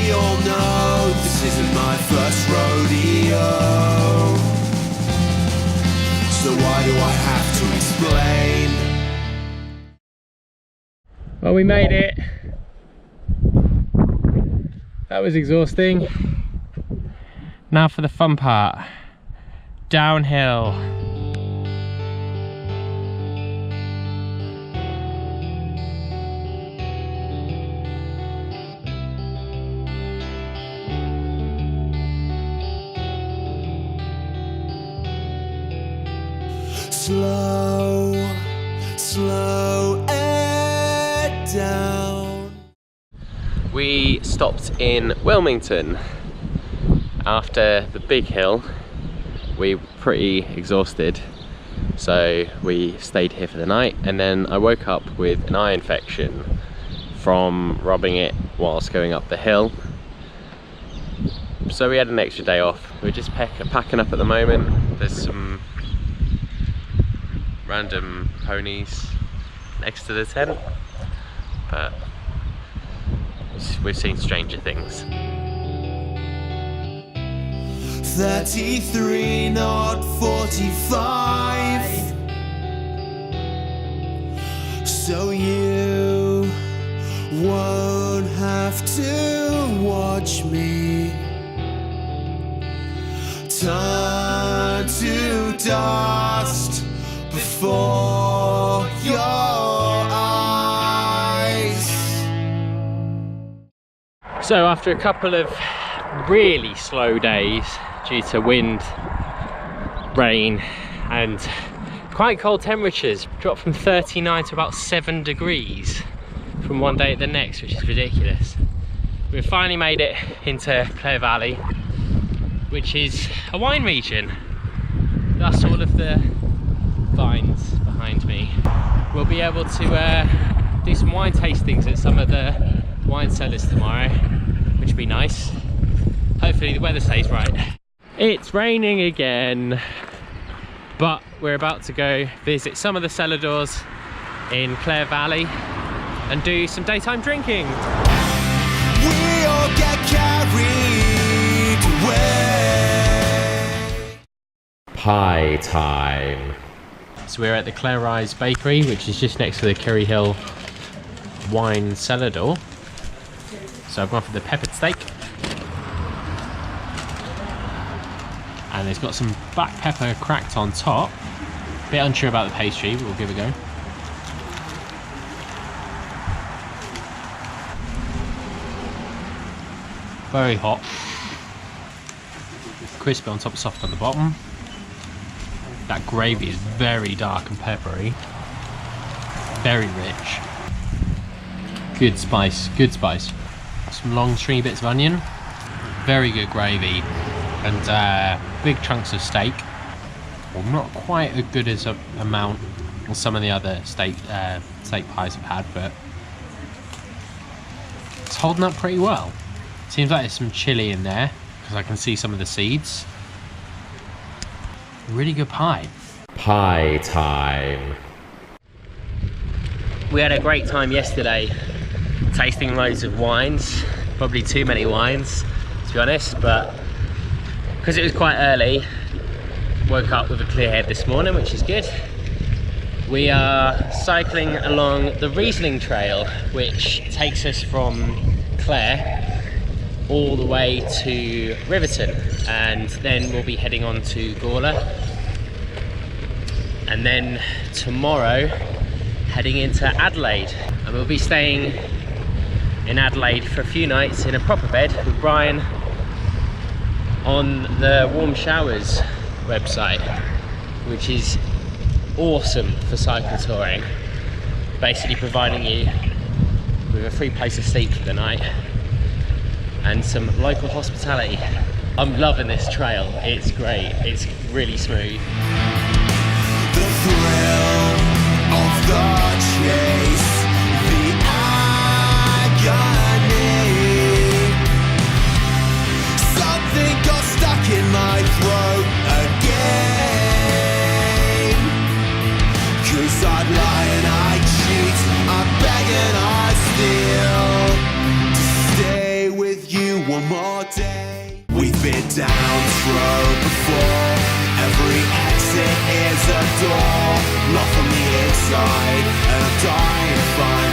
We all know this isn't my first rodeo, so why do I have to explain? Well, we made it. That was exhausting. Now for the fun part. Downhill. Slow, slow it down. We stopped in Wilmington after the big hill. We were pretty exhausted, so we stayed here for the night, and then I woke up with an eye infection from rubbing it whilst going up the hill. So we had an extra day off. We're just packing up at the moment. There's some random ponies next to the tent, but we've seen stranger things. 33, not 45. So you won't have to watch me turn to dust before your eyes. So after a couple of really slow days due to wind, rain and quite cold temperatures, dropped from 39 to about 7 degrees from one day to the next, which is ridiculous. We've finally made it into Clare Valley, which is a wine region. That's all of the vines behind me. We'll be able to do some wine tastings at some of the wine cellars tomorrow, which will be nice. Hopefully the weather stays right. It's raining again, but we're about to go visit some of the cellar doors in Clare Valley and do some daytime drinking. We all get carried away. Pie time. So we're at the Clare Rise Bakery, which is just next to the Curry Hill wine cellar door. So I've gone for the peppered steak. And it's got some black pepper cracked on top. Bit unsure about the pastry, but we'll give it a go. Very hot. Crispy on top, soft on the bottom. That gravy is very dark and peppery. Very rich. Good spice, good spice. Some long stringy bits of onion. Very good gravy. And big chunks of steak. Well, not quite as good as amount as some of the other steak pies I've had, but it's holding up pretty well. Seems like there's some chili in there because I can see some of the seeds. Really good pie. Pie time. We had a great time yesterday tasting loads of wines. Probably too many wines, to be honest, but because it was quite early, woke up with a clear head this morning, which is good. We are cycling along the Riesling Trail, which takes us from Clare all the way to Riverton, and then we'll be heading on to Gawler, and then tomorrow heading into Adelaide, and we'll be staying in Adelaide for a few nights in a proper bed with Brian on the Warm Showers website, which is awesome for cycle touring, basically providing you with a free place to sleep for the night and some local hospitality. I'm loving this trail, it's great, it's really smooth. The thrill of the chase, the agony. Something got stuck in my throat again. 'Cause I'd lie and I'd cheat, I'd beg and I'd steal to stay with you been down road before. Every exit is a door, locked from the inside, and I'm dying to find